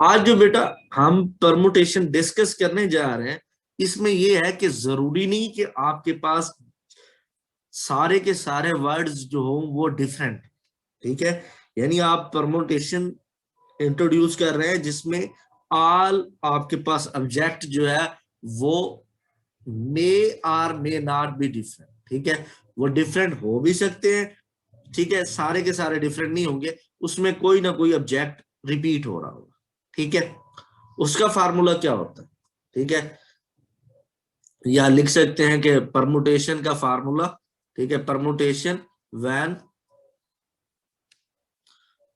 आज जो बेटा हम परमुटेशन डिस्कस करने जा रहे हैं, इसमें यह है कि जरूरी नहीं कि आपके पास सारे के सारे वर्ड्स जो हो वो डिफरेंट, ठीक है। यानी आप परमुटेशन इंट्रोड्यूस कर रहे हैं जिसमें ऑल आपके पास ऑब्जेक्ट जो है वो may or may not be different, ठीक है। वो डिफरेंट हो भी सकते हैं, ठीक है, सारे के सारे डिफरेंट नहीं होंगे, उसमें कोई ना कोई ऑब्जेक्ट रिपीट हो रहा होगा, ठीक है। उसका फार्मूला क्या होता है, ठीक है, या लिख सकते हैं कि परमुटेशन का फार्मूला, ठीक है, permutation when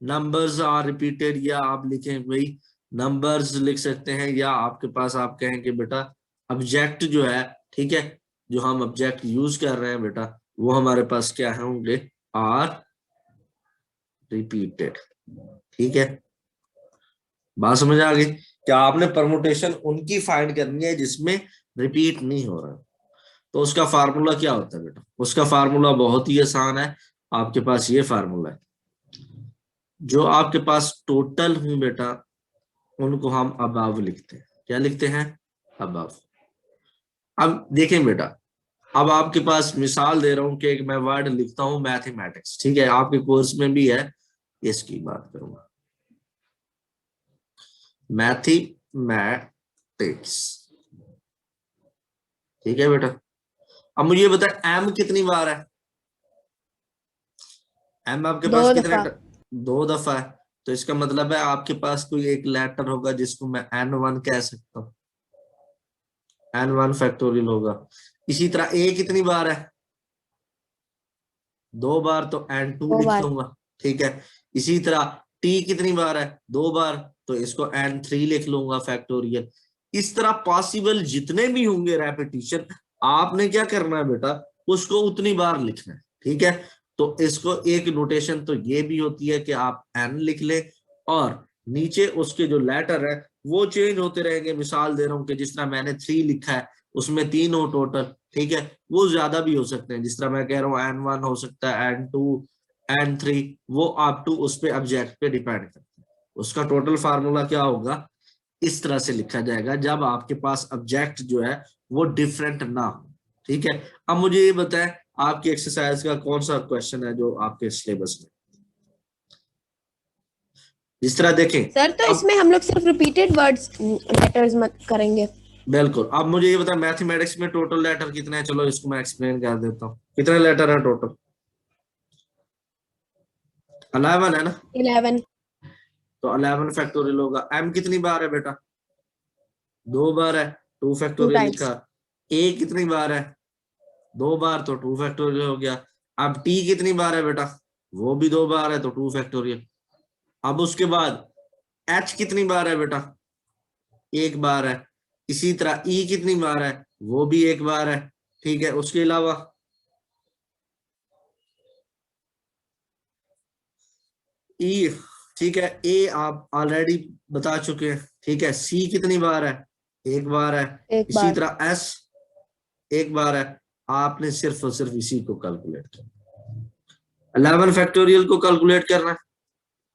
numbers are repeated, या आप लिखें भाई नंबर्स लिख सकते हैं, या आपके पास आप कहें कि बेटा ऑब्जेक्ट जो है, ठीक है, जो हम ऑब्जेक्ट यूज कर रहे हैं बेटा वो हमारे पास क्या है होंगे, आर रिपीटेड, ठीक है। बात समझ आ गई? क्या आपने परमुटेशन उनकी फाइंड करनी है जिसमें रिपीट नहीं हो रहा, तो उसका फार्मूला क्या होता है बेटा? उसका फार्मूला बहुत ही आसान है, आपके पास ये फार्मूला है, जो आपके पास टोटल हूं बेटा उनको हम अबव लिखते हैं। क्या लिखते हैं? अबव। अब देखें बेटा, अब आपके पास मिसाल दे रहा हूं कि एक मैं वर्ड लिखता हूं मैथमेटिक्स, ठीक है, आपके कोर्स में भी है, इसकी बात करूंगा, मैथमेटिक्स, ठीक है बेटा। अब मुझे ये बता एम कितनी बार है? एम आपके दो पास कितने दफा। दो दफा है, तो इसका मतलब है आपके पास कोई एक लेटर होगा जिसको मैं N1 कह सकता हूँ, N1 फैक्टोरियल होगा। इसी तरह ए कितनी बार है? दो बार, तो N2 दो लिख बार। लूंगा, ठीक है। इसी तरह टी कितनी बार है? दो बार, तो इसको N3 लिख लूंगा फैक्टोरियल। इस तरह पॉसिबल जितने भी होंगे रेपिटेशन, आपने क्या करना है बेटा, उसको उतनी बार लिखना है, ठीक है। तो इसको एक नोटेशन तो ये भी होती है कि आप एन लिख ले और नीचे उसके जो लेटर है वो चेंज होते रहेंगे। मिसाल दे रहा हूं कि जिस तरह मैंने 3 लिखा है उसमें 3 हो टोटल, ठीक है, वो ज्यादा भी हो सकते हैं, जिस तरह मैं कह रहा हूँ N1 हो सकता है, N2, N3, वो आप टू उस पे ऑब्जेक्ट पे डिपेंड करता है। उसका टोटल फार्मूला क्या होगा, इस तरह से लिखा जाएगा जब आपके पास ऑब्जेक्ट जो है वो डिफरेंट ना हो, ठीक है। अब मुझे ये बताएं आपकी एक्सरसाइज का कौन सा क्वेश्चन है जो आपके सिलेबस में, जिस तरह देखें। सर तो अब इसमें हम लोग सिर्फ रिपीटेड वर्ड्स लेटर्स मत करेंगे। बिल्कुल, अब मुझे ये बताएं मैथमेटिक्स में टोटल लेटर कितने हैं? चलो इसको मैं एक्सप्लेन कर देता हूँ, कितने लेटर है टोटल? 11 है ना? 11। तो 11 फैक्टोरियल होगा। एम कितनी बार है बेटा? दो बार है, टू टू फैक्टोरियल लिखा। टाइम्स। ए कितनी बार है? दो बार, तो टू फैक्टोरियल हो गया। अब टी कितनी बार है बेटा? वो भी दो बार है, तो टू फैक्टोरियल। अब उसके बाद एच कितनी बार है बेटा? एक बार है। इसी तरह ई कितनी बार है? वो भी एक बार है, ठीक है। उसके अलावा ई, ठीक है, ए आप ऑलरेडी बता चुके हैं, ठीक है। सी कितनी बार है? एक बार है। एक इसी बार। तरह एस एक बार है। आपने सिर्फ और सिर्फ इसी को कैलकुलेट करना, 11 फैक्टोरियल को कैलकुलेट करना है,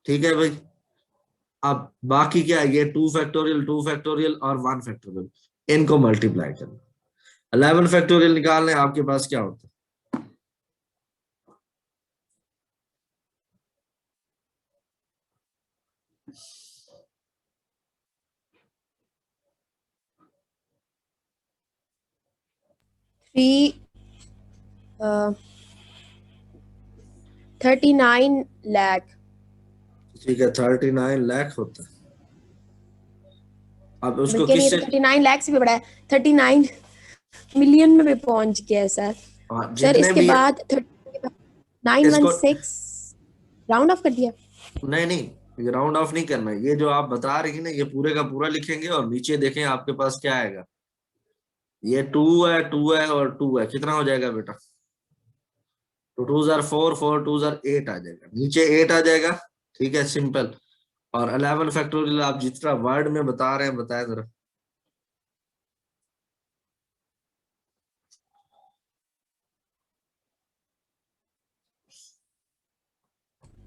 ठीक है भाई। अब बाकी क्या है, ये टू फैक्टोरियल और वन फैक्टोरियल, इनको मल्टीप्लाई करना। 11 फैक्टोरियल निकालने आपके पास क्या होता है? 3 39 लाख। ठीक है, 39 लाख होता है। अब उसको बल्कि नहीं, ये तो किससे, 39 लाख से भी बड़ा है। 39 मिलियन में भी पहुंच गया है सर। सर जितने इसके भी बाद 9 1 इसको, 6 राउंड ऑफ कर दिया। नहीं नहीं, ये राउंड ऑफ नहीं करना है। ये जो आप बता रही है ना ये पूरे का पूरा लिखेंगे और नीचे देखें आपके पास क्या आएगा। ये टू है और टू है, कितना हो जाएगा बेटा? टू टू जार फोर, फोर टू जार एट आ जाएगा, नीचे एट आ जाएगा, ठीक है, सिंपल। और 11 फैक्टोरियल आप जिस तरह वर्ड में बता रहे हैं बताए जरा।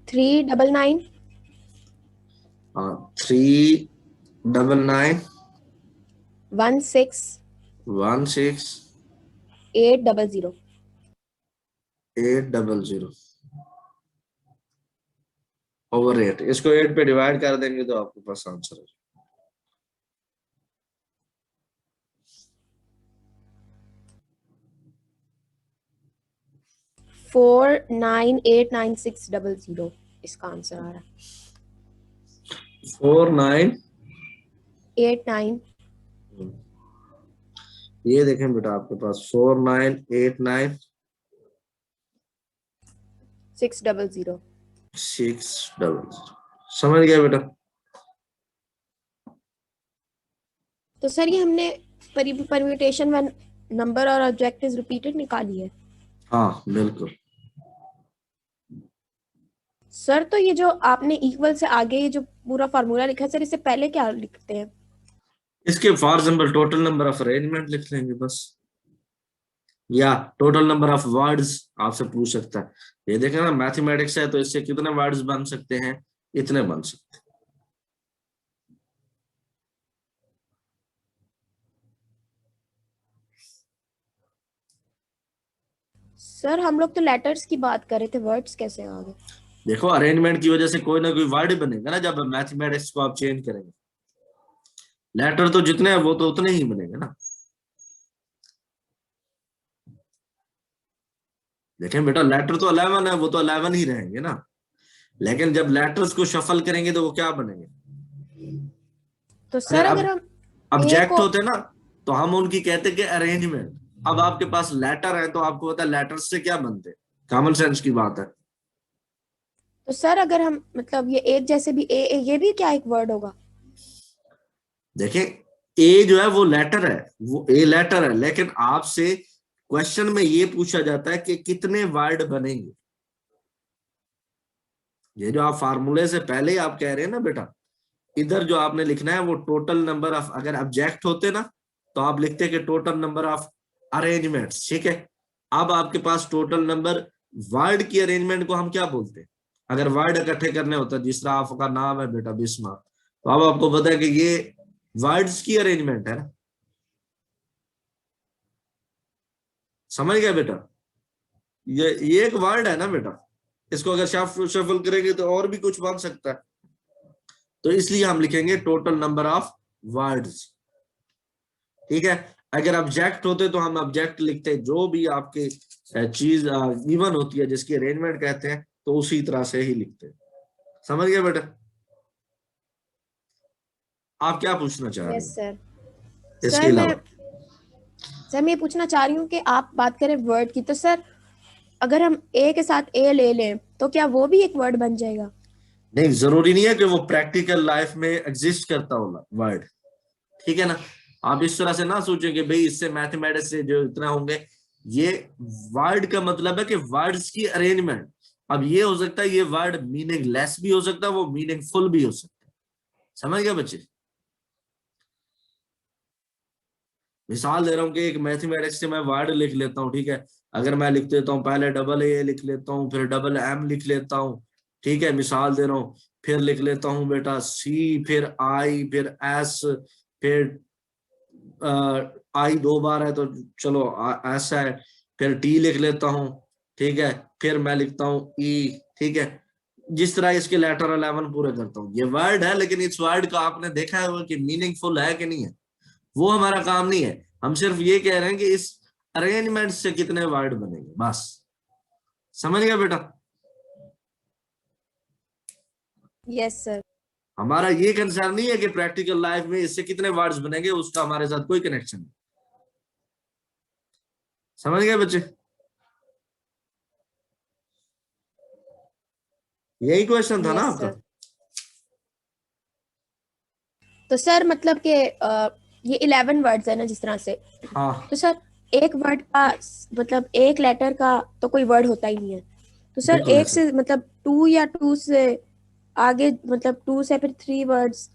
3 9 9। हाँ, 3 99 16 16 800. 800 ओवर 8, इसको 8 पे डिवाइड कर देंगे तो आपके पास आंसर है। 498960 इसका आंसर आ रहा है। 49 89 ये देखें बेटा आपके पास 4989 600। 600। समझ गया बेटा? तो सर ये हमने परम्यूटेशन व्हेन नंबर और ऑब्जेक्ट इज रिपीटेड निकाली है। हाँ बिल्कुल। सर तो ये जो आपने इक्वल से आगे ये जो पूरा फार्मूला लिखा है सर, इससे पहले क्या लिखते हैं? इसके for example total number of arrangement लिख लेंगे बस, या टोटल नंबर ऑफ वर्ड्स आपसे पूछ सकता है। ये देखें ना, मैथमेटिक्स है तो इससे कितने वर्ड्स बन सकते हैं, इतने बन सकते हैं। सर हम लोग तो लेटर्स की बात कर रहे थे, वर्ड्स कैसे आ गए? देखो अरेंजमेंट की वजह से कोई ना कोई वर्ड बनेगा ना, जब मैथमेटिक्स को आप चेंज करेंगे। लेटर तो जितने हैं वो तो उतने ही बनेंगे ना। देखें बेटा, लेटर तो 11 है, वो तो 11 ही रहेंगे ना, लेकिन जब लेटर्स को शफल करेंगे तो वो क्या बनेंगे? तो अगर सर अगर अब हम ए ऑब्जेक्ट को, होते ना तो हम उनकी कहते कि अरेंजमेंट। अब आपके पास लेटर है तो आपको पता है लेटर्स से क्या बनते हैं, कॉमन सेंस की बात है। तो सर अगर हम मतलब ये एक जैसे भी ये भी क्या एक वर्ड होगा? देखें, ए जो है वो लेटर है, वो ए लेटर है, लेकिन आपसे क्वेश्चन में ये पूछा जाता है कि कितने वर्ड बनेंगे। ये जो आप फार्मूले से पहले ही आप कह रहे हैं ना बेटा, इधर जो आपने लिखना है वो टोटल नंबर ऑफ, अगर ऑब्जेक्ट होते ना तो आप लिखते कि टोटल नंबर ऑफ अरेंजमेंट्स, ठीक है। अब आपके पास टोटल नंबर, वर्ड की अरेंजमेंट को हम क्या बोलते हैं? अगर वर्ड इकट्ठे करने होता है, जिस तरह आपका नाम है बेटा बिस्मा, तो अब आपको पता है कि ये वर्ड्स की अरेंजमेंट है ना। समझ गया बेटा? ये एक वर्ड है ना बेटा, इसको अगर शफल करेंगे तो और भी कुछ बन सकता है, तो इसलिए हम लिखेंगे टोटल नंबर ऑफ वर्ड्स, ठीक है। अगर ऑब्जेक्ट होते तो हम ऑब्जेक्ट लिखते, जो भी आपके चीज गिवन होती है जिसकी अरेंजमेंट कहते हैं, तो उसी तरह से ही लिखते। समझ गए बेटा? आप क्या पूछना चाह रहे यस हैं सर। इसके सर अलावा? मैं ये पूछना चाह रही हूँ कि आप बात करें वर्ड की, तो सर अगर हम ए के साथ ए ले लें तो क्या वो भी एक वर्ड बन जाएगा? नहीं, जरूरी नहीं है कि वो प्रैक्टिकल लाइफ में एग्जिस्ट करता हो वर्ड, ठीक है ना। आप इस तरह से ना सोचें कि भाई इससे मैथमेटिक्स से जो इतना होंगे। ये वर्ड का मतलब है कि वर्ड्स की अरेंजमेंट। अब ये हो सकता है ये वर्ड मीनिंगलेस भी हो सकता है, वो मीनिंगफुल भी हो सकता है। समझ गया बच्चे? मिसाल दे रहा हूँ कि एक मैथमेटिक्स से मैं वर्ड लिख लेता हूँ, ठीक है। अगर मैं लिख देता हूँ पहले डबल ए लिख लेता हूँ, फिर डबल एम लिख लेता हूँ, ठीक है, मिसाल दे रहा हूँ। फिर लिख लेता हूँ बेटा सी, फिर आई, फिर एस, फिर आई 2 बार है तो चलो एस है, फिर टी लिख लेता हूँ, ठीक है, फिर मैं लिखता हूँ ई, ठीक है। जिस तरह इसके लेटर 11 पूरे करता हूँ, ये वर्ड है, लेकिन इस वर्ड का आपने देखा है वो कि मीनिंगफुल है कि नहीं है, वो हमारा काम नहीं है। हम सिर्फ ये कह रहे हैं कि इस अरेंजमेंट से कितने वर्ड बनेंगे, बस। समझ गया बेटा? Yes sir. हमारा ये कंसर्न नहीं है कि प्रैक्टिकल लाइफ में इससे कितने वर्ड्स बनेंगे, उसका हमारे साथ कोई कनेक्शन नहीं। समझ गए बच्चे? यही क्वेश्चन था ना यस आपका? सर। तो सर मतलब कि ये 11 वर्ड्स है ना जिस तरह से, हाँ तो सर एक वर्ड का मतलब एक लेटर का तो कोई वर्ड होता ही नहीं है। तो सर बिल्कुल एक ऐसा। से मतलब टू या टू से आगे मतलब टू से फिर 3 वर्ड्स,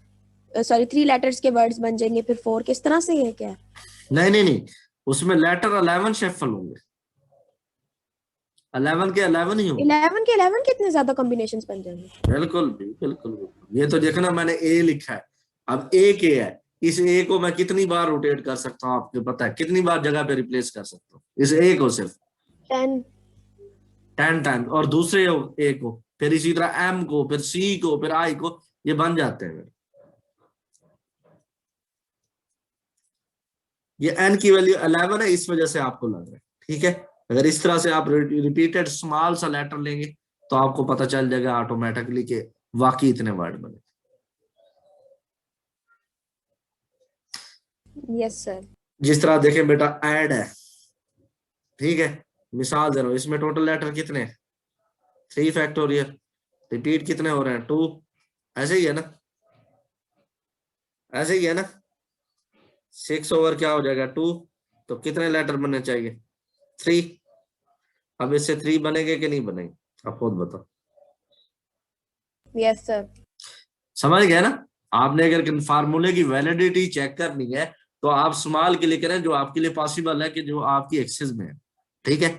सॉरी 3 लेटर्स के वर्ड्स बन जाएंगे, फिर 4 किस तरह से है क्या? नहीं नहीं नहीं, उसमें लेटर 11 शेफल होंगे, 11 के 11 ही होंगे। 11 के 11 कितने ज्यादा कॉम्बिनेशंस बन जाएंगे? बिल्कुल भी, बिल्कुल बिल्कुल। ये तो देखना मैंने ए लिखा है, अब एक ए है, इस ए को मैं कितनी बार रोटेट कर सकता हूँ आपको पता है, कितनी बार जगह पे रिप्लेस कर सकता हूँ इस ए को? सिर्फ 10। 10 टाइम। और दूसरे ए को फिर इसी तरह एम को, फिर सी को, फिर आई को, ये बन जाते हैं। ये एन की वैल्यू 11 है, इस वजह से आपको लग रहा है, ठीक है। अगर इस तरह से आप रिपीटेड स्मॉल सा लेटर लेंगे तो आपको पता चल जाएगा ऑटोमेटिकली कि वाकई इतने वर्ड बने। Yes sir. जिस तरह देखें बेटा ऐड है, ठीक है, मिसाल दे रहा हूं, इसमें टोटल लेटर कितने? 3 फैक्टोरियल। रिपीट कितने हो रहे हैं? 2। ऐसे ही है ना, ऐसे ही है ना। 6 ओवर क्या हो जाएगा? 2। तो कितने लेटर बनने चाहिए? 3। अब इससे 3 बनेंगे कि नहीं बनेंगे, आप खुद बताओ। Yes sir. समझ गए ना? आपने अगर फार्मूले की वैलिडिटी चेक करनी है तो आप स्मॉल के लिए करें जो आपके लिए पॉसिबल है, कि जो आपकी एक्सेस में है, ठीक है।